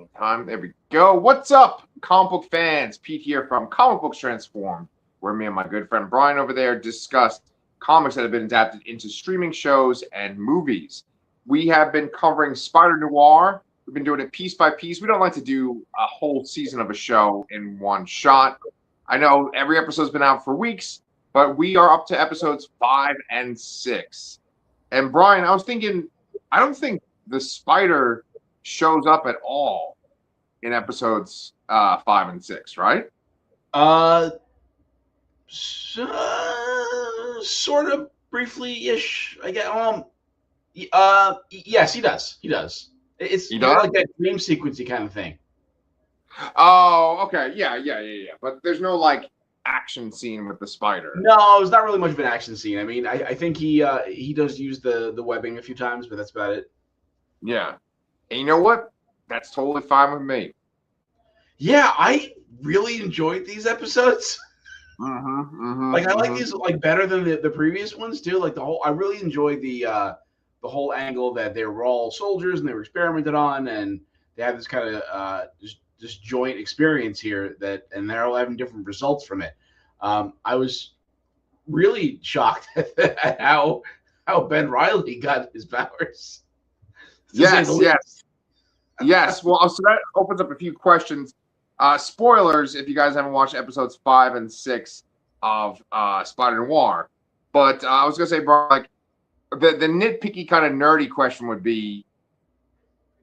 Time. There we go. What's up, comic book fans? Pete here from Comic Books Transformed, where me and my good friend Brian over there discuss comics that have been adapted into streaming shows and movies. We have been covering Spider-Noir. We've been doing it piece by piece. We don't like to do a whole season of a show in one shot. I know every episode's been out for weeks, but we are up to episodes 5 and 6. And Brian, I was thinking, I don't think the Spider shows up at all in episodes 5 and 6, right? Sort of briefly-ish. I guess. Yes, he does. He does. It's more like that dream sequencey kind of thing. Oh, okay. Yeah. But there's no like action scene with the spider. No, it's not really much of an action scene. I mean, I think he does use the webbing a few times, but that's about it. Yeah. And you know what? That's totally fine with me. Yeah, I really enjoyed these episodes. Like I like these like better than the previous ones too. Like I really enjoyed the whole angle that they were all soldiers and they were experimented on, and they had this kind of this joint experience here and they're all having different results from it. I was really shocked at how Ben Reilly got his powers. Yes. Well, so that opens up a few questions. Spoilers if you guys haven't watched episodes 5 and 6 of Spider-Noir. But I was gonna say, bro, like the nitpicky kind of nerdy question would be,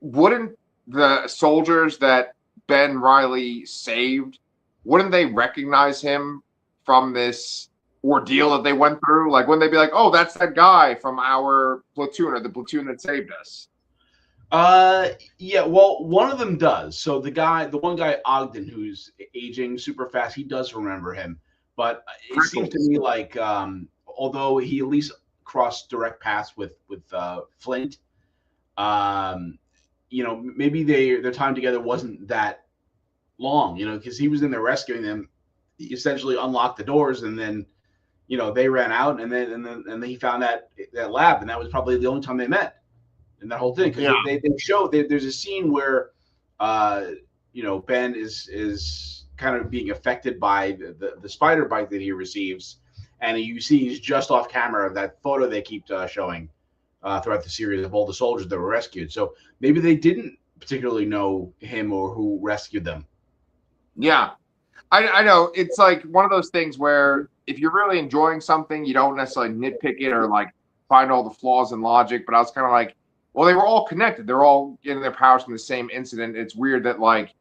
wouldn't the soldiers that Ben Reilly saved, wouldn't they recognize him from this ordeal that they went through? Like, wouldn't they be like, oh, that's that guy from our platoon or the platoon that saved us? Yeah, well, one of them does. So the one guy, Ogden, who's aging super fast, he does remember him. But it seems to me like, although he at least crossed direct paths with Flint, maybe their time together wasn't that long, because he was in there rescuing them. He essentially unlocked the doors, and then, they ran out, and then he found that lab, and that was probably the only time they met. And that whole thing, because they show there's a scene where Ben is kind of being affected by the spider bite that he receives, and you see he's just off camera of that photo they keep showing throughout the series of all the soldiers that were rescued. So maybe they didn't particularly know him or who rescued them. Yeah, I know. It's like one of those things where if you're really enjoying something, you don't necessarily nitpick it or like find all the flaws in logic. But I was kind of like, well, they were all connected. They're all getting their powers from the same incident. It's weird that like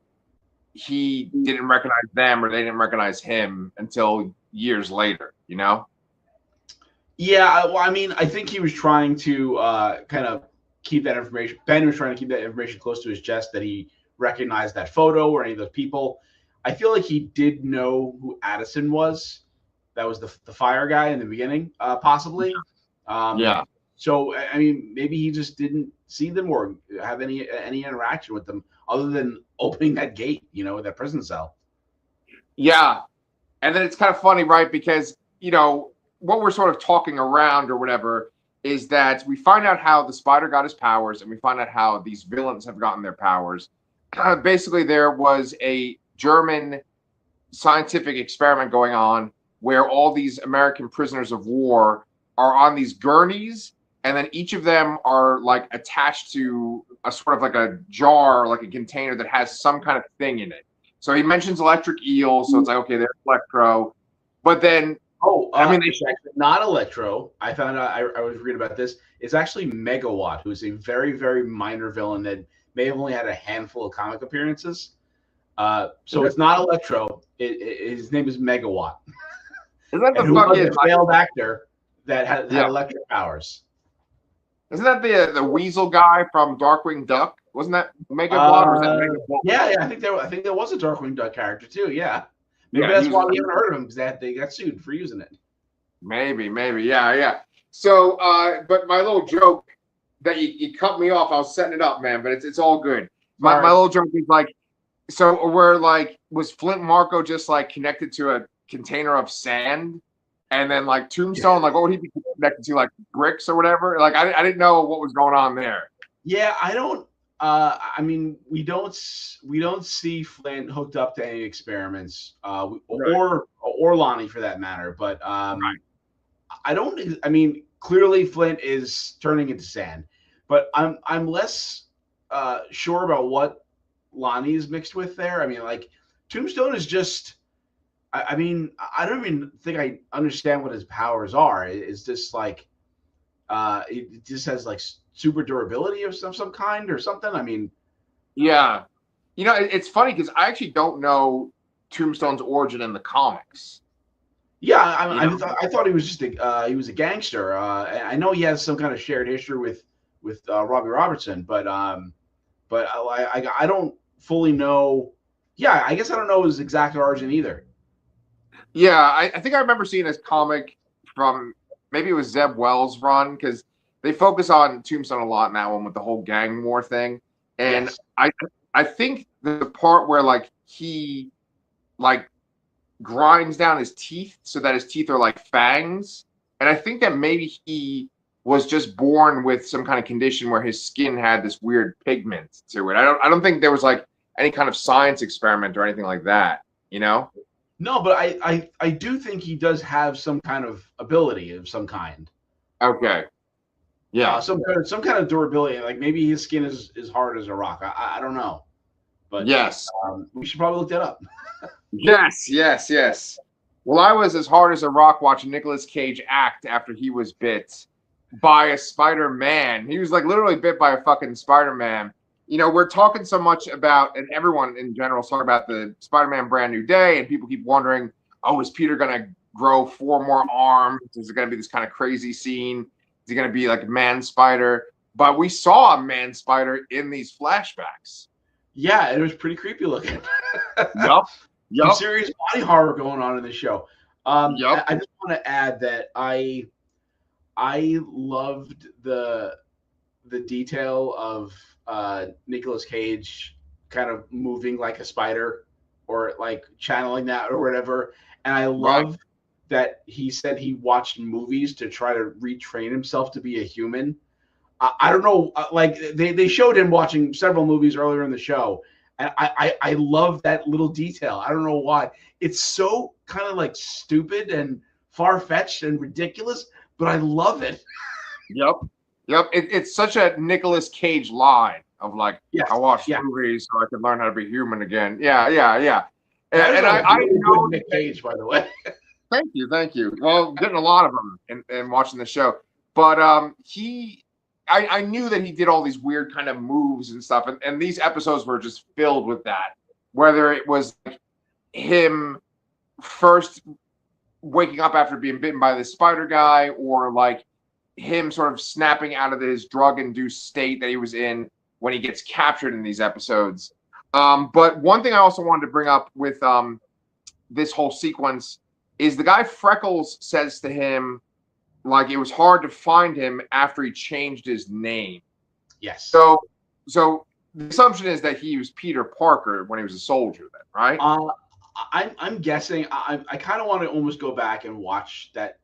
he didn't recognize them or they didn't recognize him until years later, Yeah, well, I mean, I think he was trying to kind of keep that information. Ben was trying to keep that information close to his chest that he recognized that photo or any of those people. I feel like he did know who Addison was. That was the fire guy in the beginning, possibly. Yeah. So, I mean, maybe he just didn't see them or have any interaction with them other than opening that gate, that prison cell. Yeah. And then it's kind of funny, right? Because, what we're sort of talking around or whatever is that we find out how the spider got his powers and we find out how these villains have gotten their powers. Basically, there was a German scientific experiment going on where all these American prisoners of war are on these gurneys. And then each of them are like attached to a sort of like a jar, like a container that has some kind of thing in it. So he mentions electric eel. So it's like, okay, there's Electro. But then, it's actually not Electro. I found out, I was reading about this. It's actually Megawatt, who's a very, very minor villain that may have only had a handful of comic appearances. So it's not Electro. His name is Megawatt. Is that the fucking failed actor that had electric powers? Isn't that the weasel guy from Darkwing Duck? Wasn't that Megawatt? Or was that Megawatt? Yeah, I think there was a Darkwing Duck character too. Yeah, maybe that's why we haven't heard of him, because they got sued for using it. Maybe, yeah. So, but my little joke that you cut me off, I was setting it up, man. But it's all good. My little joke is like, so we're like, was Flint Marco just like connected to a container of sand? And then like Tombstone, like what would he be connected to, like bricks or whatever? Like I didn't know what was going on there. Yeah, I don't I mean, we don't see Flint hooked up to any experiments, Right. or Lonnie for that matter. But Right. I don't. I mean, clearly Flint is turning into sand, but I'm less sure about what Lonnie is mixed with there. I mean, like Tombstone is just. I mean, I don't even think I understand what his powers are. It's just like it just has like super durability of some kind or something. I mean, Yeah. It's funny because I actually don't know Tombstone's origin in the comics. yeah, You know, I thought he was just he was a gangster. I know he has some kind of shared history with Robbie Robertson, but I don't fully know. Yeah, I guess I don't know his exact origin either. yeah, I think I remember seeing this comic from maybe it was Zeb Wells' run because they focus on Tombstone a lot in that one with the whole gang war thing, and Yes. I think the part where like he like grinds down his teeth so that his teeth are like fangs, and I think that maybe he was just born with some kind of condition where his skin had this weird pigment to it. I don't think there was like any kind of science experiment or anything like that. You know? No, but I do think he does have some kind of ability of some kind. Okay. Yeah. Some kind of durability. Like maybe his skin is hard as a rock. I don't know, but Yes. we should probably look that up. Yes. Yes. Yes. Well, I was as hard as a rock watching Nicolas Cage act after he was bit by a Spider-Man. He was like literally bit by a fucking Spider-Man. We're talking so much about, and everyone in general is talking about the Spider-Man Brand New Day, and people keep wondering, oh, is Peter going to grow 4 more arms? Is it going to be this kind of crazy scene? Is he going to be like a man spider? But we saw a man spider in these flashbacks. Yeah, it was pretty creepy looking. Yup. Some Yup. serious body horror going on in the show. Yup. I just want to add that I loved the detail of Nicolas Cage kind of moving like a spider or like channeling that or whatever. And I Right. love that he said he watched movies to try to retrain himself to be a human. I don't know, like they showed him watching several movies earlier in the show, and I love that little detail. I don't know why. It's so kind of like stupid and far fetched and ridiculous, but I love it. Yep. Yep. It's such a Nicolas Cage line of like, Yes, I watched yeah, movies so I could learn how to be human again. Yeah, yeah, yeah. that is And a I really know good Nick Cage, by the way. thank you, thank you. Well, getting a lot of them in watching the show. But I knew that he did all these weird kind of moves and stuff, and these episodes were just filled with that. Whether it was like him first waking up after being bitten by the spider guy, or like him sort of snapping out of his drug-induced state that he was in when he gets captured in these episodes. But one thing I also wanted to bring up with this whole sequence is the guy Freckles says to him, like it was hard to find him after he changed his name. Yes. So the assumption is that he was Peter Parker when he was a soldier, then, right? I'm guessing. I kind of want to almost go back and watch that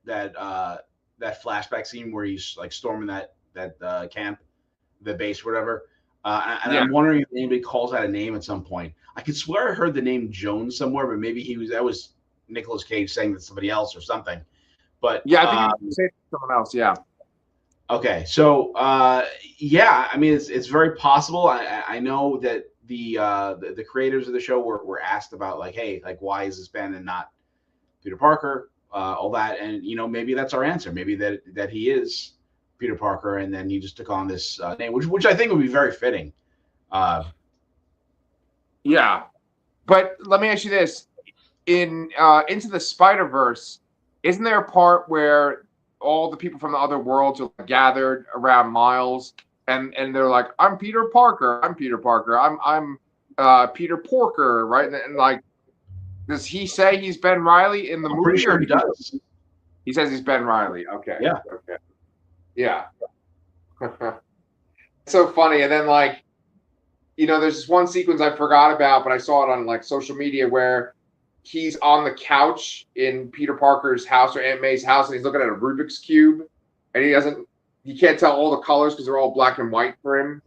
flashback scene where he's like storming that camp, the base, whatever. And Yeah. I'm wondering if anybody calls out a name at some point. I could swear I heard the name Jones somewhere, but maybe that was Nicolas Cage saying that somebody else or something. But Yeah, I think you say someone else. Yeah. okay, so yeah, I mean it's very possible. I know that the creators of the show were asked about like, hey, like why is this Ben and not Peter Parker, all that, and maybe that's our answer. Maybe that he is Peter Parker, and then he just took on this name, which I think would be very fitting. Yeah. But let me ask you this: in Into the Spider-Verse, isn't there a part where all the people from the other worlds are gathered around Miles, and they're like, "I'm Peter Parker. I'm Peter Parker. I'm Peter Porker," right? And like, does he say he's Ben Riley in the I'm movie? pretty sure Or he does. he says he's Ben Riley. Okay. Yeah. Okay. Yeah. So funny. And then like, there's this one sequence I forgot about, but I saw it on like social media where he's on the couch in Peter Parker's house or Aunt May's house, and he's looking at a Rubik's cube, and he can't tell all the colors because they're all black and white for him.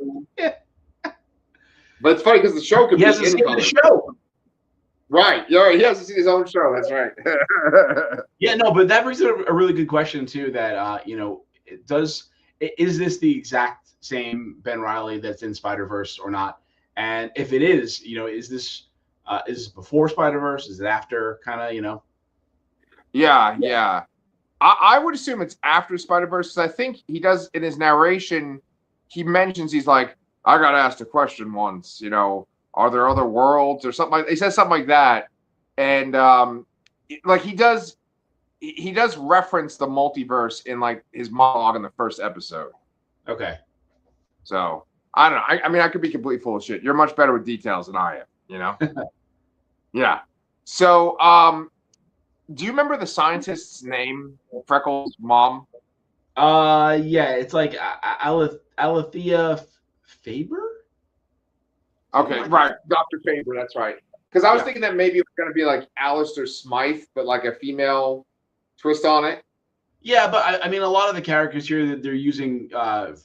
But it's funny because the show could He be hasn't in seen color. the show. Right. Yeah, he hasn't seen his own show. That's right. Yeah, no, but that brings up a really good question too. That is this the exact same Ben Reilly that's in Spider-Verse or not? And if it is, is this before Spider-Verse? Is it after? Kind of. Yeah. I would assume it's after Spider-Verse because I think he does in his narration. He mentions he's like, I got asked a question once. Are there other worlds or something like? He says something like that, and like he does reference the multiverse in like his monologue in the first episode. Okay. So I don't know. I mean, I could be completely full of shit. You're much better with details than I am. Yeah. So, do you remember the scientist's name? Freckles' mom. Yeah, it's like Alethea Faber. Okay, right, Dr. Faber. That's right. Because I was thinking that maybe it was going to be like Alistair Smythe, but like a female twist on it. Yeah, but I mean, a lot of the characters here that they're using, kind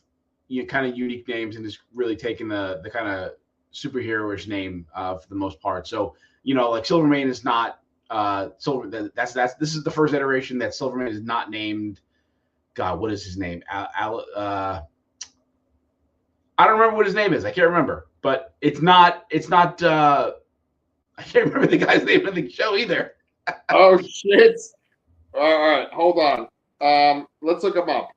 of unique names and just really taking the kind of superhero-ish name for the most part. So, like Silvermane is not Silver. This is the first iteration that Silvermane is not named. God, what is his name? I don't remember what his name is. I can't remember, but it's not. I can't remember the guy's name in the show either. Oh shit! All right, hold on. Let's look him up.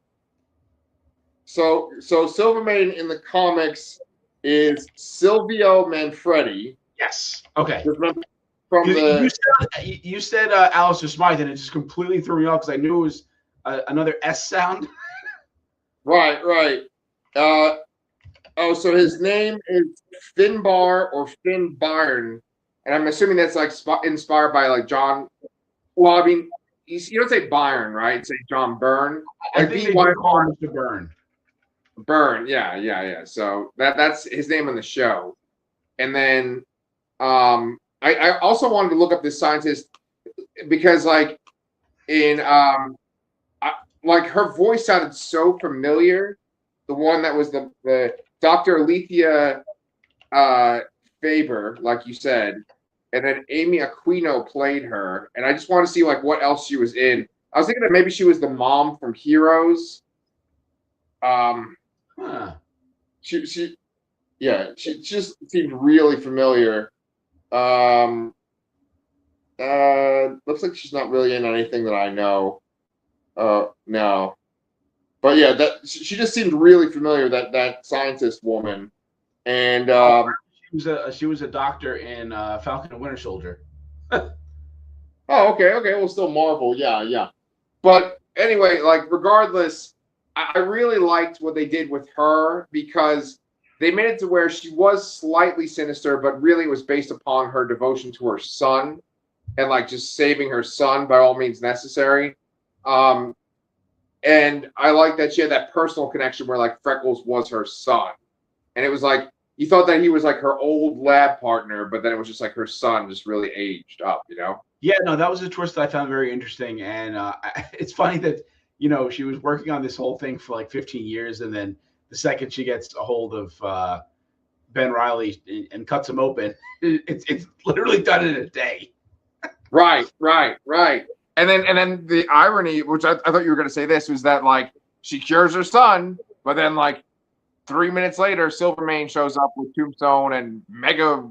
So Silvermane in the comics is Silvio Manfredi. Yes. Okay. From the you said Alistair Smythe, and it just completely threw me off because I knew it was another S sound. Right. So his name is Finbar or Finn Byrne, and I'm assuming that's like inspired by like John. Well, I mean, you don't say Byrne, right? Say John Byrne. I think they call him Mr. Byrne. Byrne, yeah. So that's his name on the show, and then I also wanted to look up this scientist because like in like her voice sounded so familiar. The one that was the Dr. Alethea Faber, like you said, and then Amy Aquino played her, and I just want to see like what else she was in. I was thinking that maybe she was the mom from Heroes. She just seemed really familiar. Looks like she's not really in anything that I know. No. But yeah, that she just seemed really familiar, that scientist woman. And she was a doctor in Falcon and Winter Soldier. Oh, okay. Well, still Marvel, yeah. But anyway, like regardless, I really liked what they did with her because they made it to where she was slightly sinister, but really it was based upon her devotion to her son and like just saving her son by all means necessary. And I like that she had that personal connection where like Freckles was her son. And it was like you thought that he was like her old lab partner, but then it was just like her son just really aged up, Yeah, no, that was a twist that I found very interesting. And it's funny that, she was working on this whole thing for like 15 years. And then the second she gets a hold of Ben Reilly and cuts him open, it's literally done in a day. Right. And then the irony, which I thought you were going to say this, was that like she cures her son, but then like 3 minutes later, Silvermane shows up with Tombstone and Mega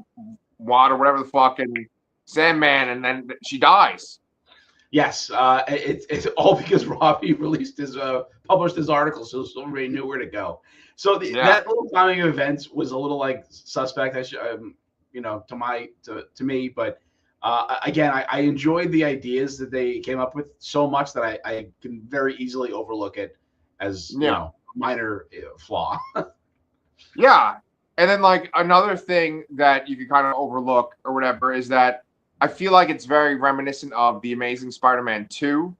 Watt or whatever the fuck and Sandman, and then she dies. Yes, it's all because Robbie published his article, so Silvermane knew where to go. So that little timing of events was a little like suspect, to me, but. Again, I enjoyed the ideas that they came up with so much that I can very easily overlook it as a minor flaw. Yeah. And then like another thing that you can kind of overlook or whatever is that I feel like it's very reminiscent of The Amazing Spider-Man 2,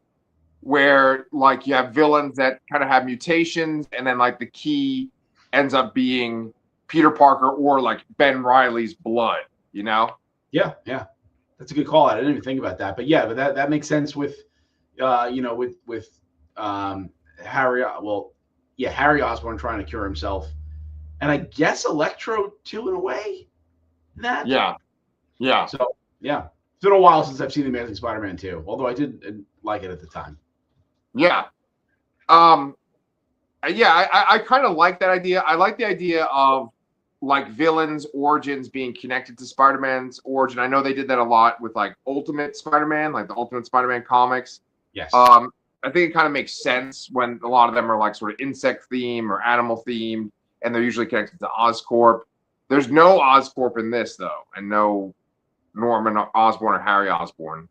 where like you have villains that kind of have mutations and then like the key ends up being Peter Parker or like Ben Reilly's blood, Yeah. That's a good call. I didn't even think about that, but that makes sense with, with Harry. Well, yeah, Harry Osborn trying to cure himself, and I guess Electro too in a way. In that. Yeah. Yeah. So yeah, it's been a while since I've seen the Amazing Spider-Man 2, although I did like it at the time. Yeah. Yeah, I kind of like that idea. I like the idea of like villains' origins being connected to Spider-Man's origin. I know they did that a lot with like Ultimate Spider-Man, like the Ultimate Spider-Man comics. Yes. I think it kind of makes sense when a lot of them are like sort of insect themed or animal themed, and they're usually connected to Oscorp. There's no Oscorp in this though, and no Norman Osborn or Harry Osborn.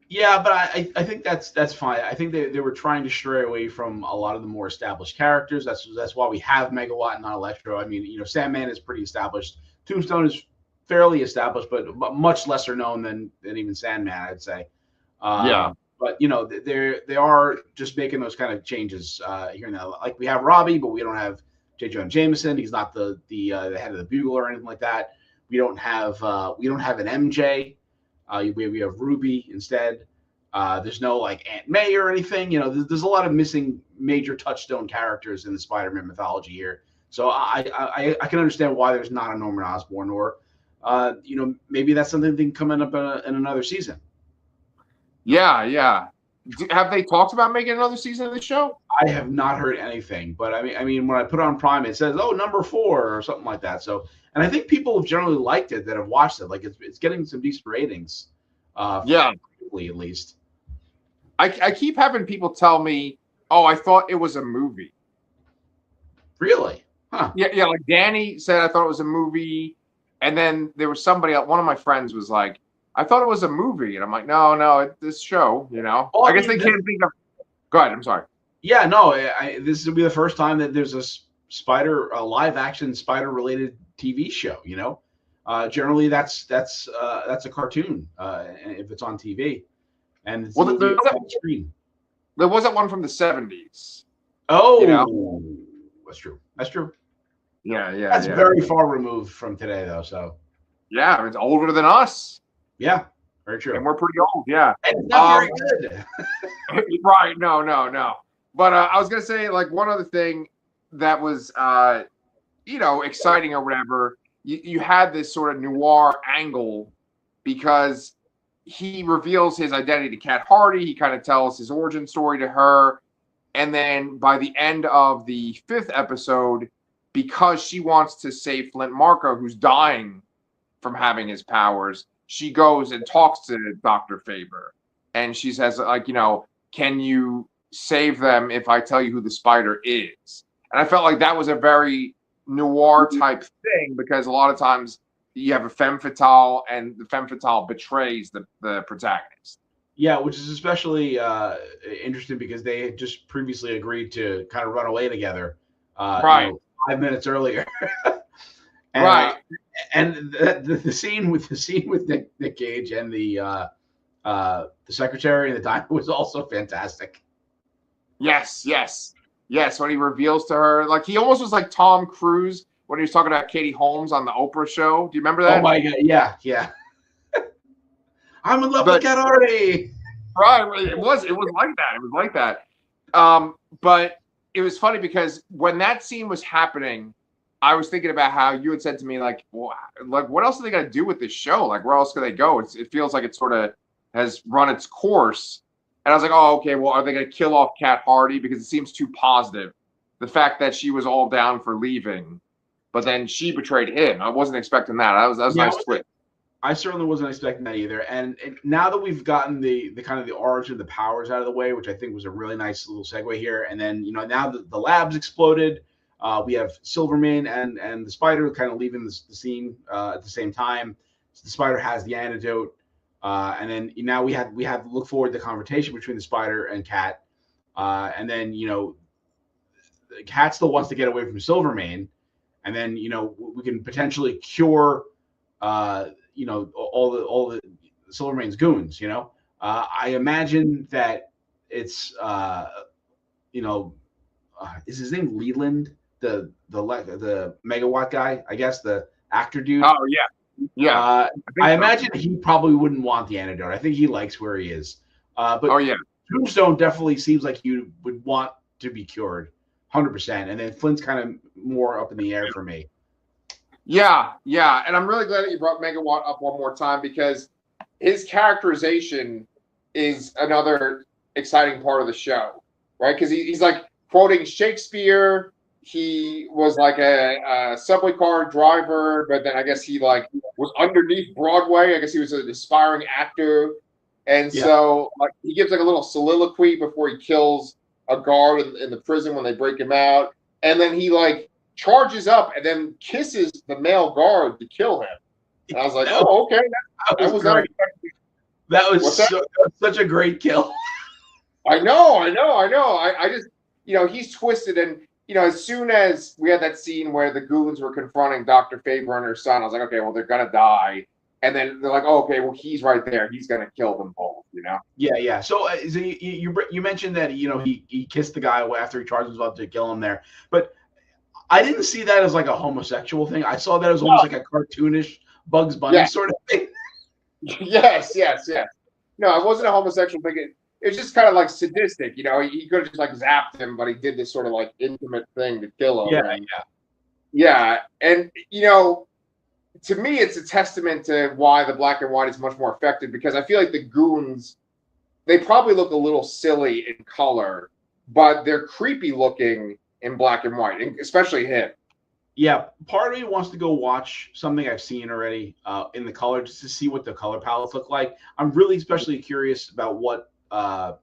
Yeah, but I think that's fine. I think they were trying to stray away from a lot of the more established characters. That's why we have Megawatt and not Electro. I mean, Sandman is pretty established. Tombstone is fairly established, but much lesser known than even Sandman, I'd say. Yeah. But they are just making those kind of changes here now. Like we have Robbie, but we don't have J. Jonah Jameson. He's not the head of the Bugle or anything like that. We don't have an MJ. We have Ruby instead. There's no like Aunt May or anything. There's a lot of missing major touchstone characters in the Spider-Man mythology here. So I can understand why there's not a Norman Osborn, or maybe that's something that can come up in another season. Yeah. Have they talked about making another season of the show? I have not heard anything, but I mean, when I put it on Prime, it says, number 4 or something like that. So, and I think people have generally liked it that have watched it. Like it's getting some decent ratings. Yeah, at least. I keep having people tell me, "Oh, I thought it was a movie." Really? Huh? Yeah. Like Danny said, I thought it was a movie, and then there was somebody. One of my friends was like, "I thought it was a movie," and I'm like, "No, it's this show." Well, I guess they can't think of. Go ahead. I'm sorry. Yeah, no. This will be the first time that there's a live action spider related TV show. Generally that's a cartoon if it's on TV, and it's on screen. There wasn't one from the 70s. Oh, that's true. Yeah. That's very far removed from today, though. So yeah, it's older than us. Yeah, very true. And we're pretty old. Yeah, and it's not very good. Right? No. But I was gonna say, like, one other thing that was exciting or whatever. You had this sort of noir angle because he reveals his identity to Cat Hardy. He kind of tells his origin story to her. And then by the end of the 5th episode, because she wants to save Flint Marko, who's dying from having his powers, she goes and talks to Dr. Faber. And she says, like, can you save them if I tell you who the spider is? And I felt like that was a very noir type thing, because a lot of times you have a femme fatale and the femme fatale betrays the protagonist. Yeah, which is especially interesting because they had just previously agreed to kind of run away together, right? 5 minutes earlier, and, right? And the scene with Nick Cage and the secretary and the diner was also fantastic. Yes. When he reveals to her, like he almost was like Tom Cruise when he was talking about Katie Holmes on the Oprah show. Do you remember that? Oh my God, yeah. I'm in love with Cat Hardy. Right, it was like that. But it was funny because when that scene was happening, I was thinking about how you had said to me, like, well, like what else are they gonna do with this show? Like, where else could they go? It feels like it sort of has run its course. And I was like, oh, okay, well, are they going to kill off Cat Hardy? Because it seems too positive. The fact that she was all down for leaving, but then she betrayed him. I wasn't expecting that. That was a nice twist. I certainly wasn't expecting that either. And now that we've gotten the kind of the origin of the powers out of the way, which I think was a really nice little segue here. And then, now the lab's exploded. We have Silvermane and the Spider kind of leaving the scene at the same time. So the Spider has the antidote. And then now we have to look forward to the conversation between the Spider and Cat. And then, Cat still wants to get away from Silvermane. And then, we can potentially cure, all the Silvermane's goons, I imagine that it's, is his name Leland, the Megawatt guy, I guess, the actor dude. Oh, yeah. Yeah, I imagine he probably wouldn't want the antidote. I think he likes where he is. But Tombstone definitely seems like he would want to be cured, 100%. And then Flint's kind of more up in the air for me. Yeah, yeah, and I'm really glad that you brought Megawatt up one more time because his characterization is another exciting part of the show, right? Because he's like quoting Shakespeare. He was like a subway car driver, but then I guess he like was underneath Broadway. I guess he was an aspiring actor, and Yeah. so like he gives like a little soliloquy before he kills a guard in the prison when they break him out, and then he like charges up and then kisses the male guard to kill him. And I was like, That was, oh, okay, that that was was not great. expected. What's that? That was such a great kill. I know. I just, he's twisted. And, as soon as we had that scene where the goons were confronting Dr. Faber and her son, I was like, okay, well, they're going to die. And then they're like, oh, okay, well, he's right there. He's going to kill them both. Yeah, yeah. So, so you mentioned that he kissed the guy after he charged himself to kill him there, but I didn't see that as like a homosexual thing. I saw that as almost like a cartoonish Bugs Bunny Yeah. sort of thing. Yes. No, it wasn't a homosexual thing. It was just kind of like sadistic. He could have just like zapped him, but he did this sort of like intimate thing to kill him. Yeah, and, yeah. And, to me, it's a testament to why the black and white is much more effective because I feel like the goons, they probably look a little silly in color, but they're creepy looking in black and white, especially him. Yeah, part of me wants to go watch something I've seen already in the color just to see what the color palettes look like. I'm really especially curious about what the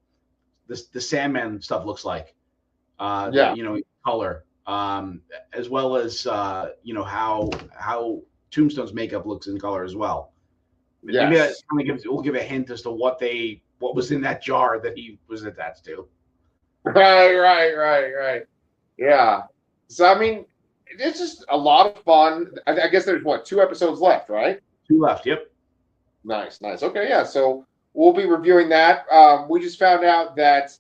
Sandman stuff looks like. Color, as well as how Tombstone's makeup looks in color as well. Yes. Maybe that kind of will give a hint as to what was in that jar that he was attached to. Right. Yeah. So I mean, it's just a lot of fun. I guess there's 2 episodes left, right? 2 left. Yep. Nice. Okay, yeah. So we'll be reviewing that. We just found out that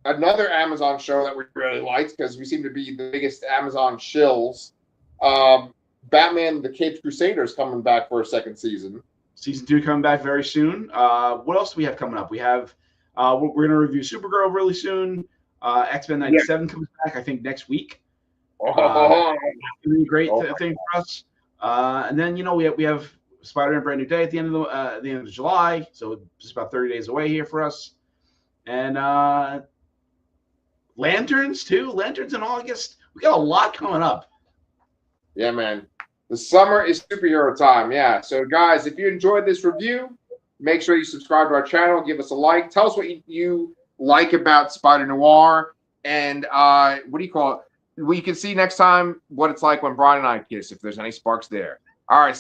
another Amazon show that we really liked because we seem to be the biggest Amazon shills. Batman: The Caped Crusader is coming back for a 2nd season. Season 2 coming back very soon. What else do we have coming up? We have we're going to review Supergirl really soon. X-Men 97 comes back, I think, next week. Really great thing for us. And then we have Spider-Man Brand New Day at the end of July, so just about 30 days away here for us. And Lanterns too. Lanterns in August. We got a lot coming up. Yeah, man. The summer is superhero time. Yeah. So, guys, if you enjoyed this review, make sure you subscribe to our channel. Give us a like. Tell us what you like about Spider-Noir. And what do you call it? We can see next time what it's like when Brian and I kiss, if there's any sparks there. All right.